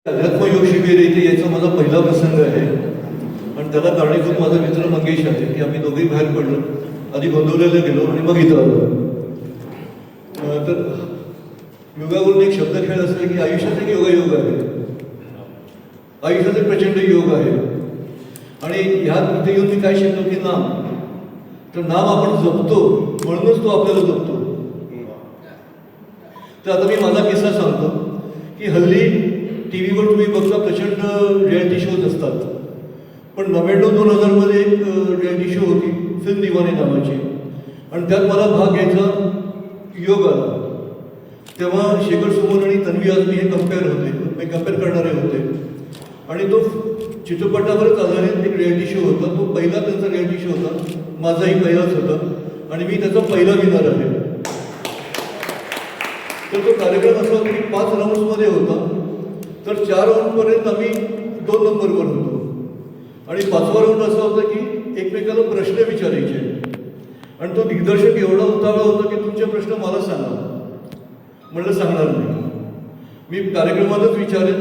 अध्यात्म योग शिबिर इथे यायचा माझा पहिला प्रसंग आहे आणि त्याला कारणीभूत माझा मित्र मंगेश आहे की आम्ही दोघेही बाहेर पडलो, आधी गोंदवलेला गेलो आणि मग इथं आलो. तर योगावरून एक शब्द खेळ असतो की आयुष्यात एक योगायोग आहे, आयुष्यात एक प्रचंड योग आहे. आणि ह्यात इथे येऊन मी काय शिकलो की नाम, तर नाम आपण जपतो म्हणूनच तो आपल्याला जपतो. तर आता मी माझा किस्सा सांगतो की हल्ली टी व्हीवर तुम्ही बघता प्रचंड रियालिटी शोज असतात, पण 99-2000 मध्ये एक रियालिटी शो होती फिल्म दिवाने नावाची, आणि त्यात मला भाग घ्यायचा योग आला. तेव्हा शेखर सुमन आणि तन्वी आझमी हे कम्पेअर करणारे होते, आणि तो चित्रपटावरच आधारित एक रियालिटी शो होता. तो पहिला त्यांचा रियालिटी शो होता, माझाही पहिलाच होता, आणि मी त्याचा पहिला विनर आहे. तर तो कार्यक्रम असा होता की 5 राऊंड्समध्ये होता. तर 4 राऊंडपर्यंत आम्ही 2 नंबरवर होतो, आणि 5वा राऊंड असा होता की एकमेकाला प्रश्न विचारायचे, आणि तो दिग्दर्शक एवढा उतावळा होता की तुमचे प्रश्न मला सांगा. म्हणलं सांगणार नाही, मी कार्यक्रमातच विचारेन,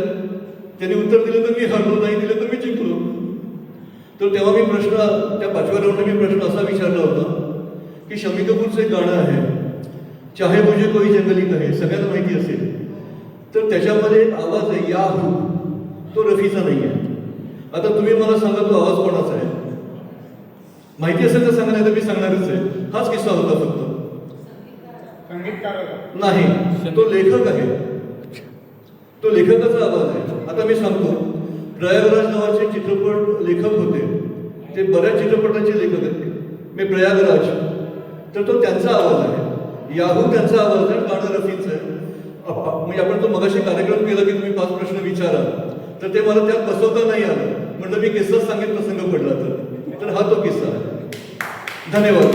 त्यांनी उत्तर दिलं तर मी हरलो, नाही दिलं तर मी जिंकलो. तर तेव्हा मी प्रश्न, त्या 5व्या राऊंडला मी प्रश्न असा विचारला होता की शम्मी कपूरचं एक गाणं आहे, चाहे मुझे कोई जंगली कहे, सगळ्यांना माहिती असेल. तर त्याच्यामध्ये एक आवाज आहे याहू, तो रफीचा नाही आहे. आता तुम्ही मला सांगा तो आवाज कोणाचा आहे? माहिती असेल तर सांगा, नाही तर मी सांगणारच आहे. हाच किस्सा होता फक्त. नाही, तो लेखक आहे, तो लेखकाचा आवाज आहे. आता मी सांगतो, प्रयागराज नावाचे चित्रपट लेखक होते, ते बऱ्याच चित्रपटांचे लेखक आहेत. मी प्रयागराज, तर तो त्यांचा आवाज आहे. याहू त्यांचा आवाज आहे, गाणं रफीचं आहे. म्हणजे आपण तो मगाशी कार्यक्रम केला की तुम्ही 5 प्रश्न विचारा, तर ते मला त्यात बसवता नाही आलं. म्हटलं मी किस्सा सांगेन प्रसंग पडला तर हा तो किस्सा आहे. धन्यवाद.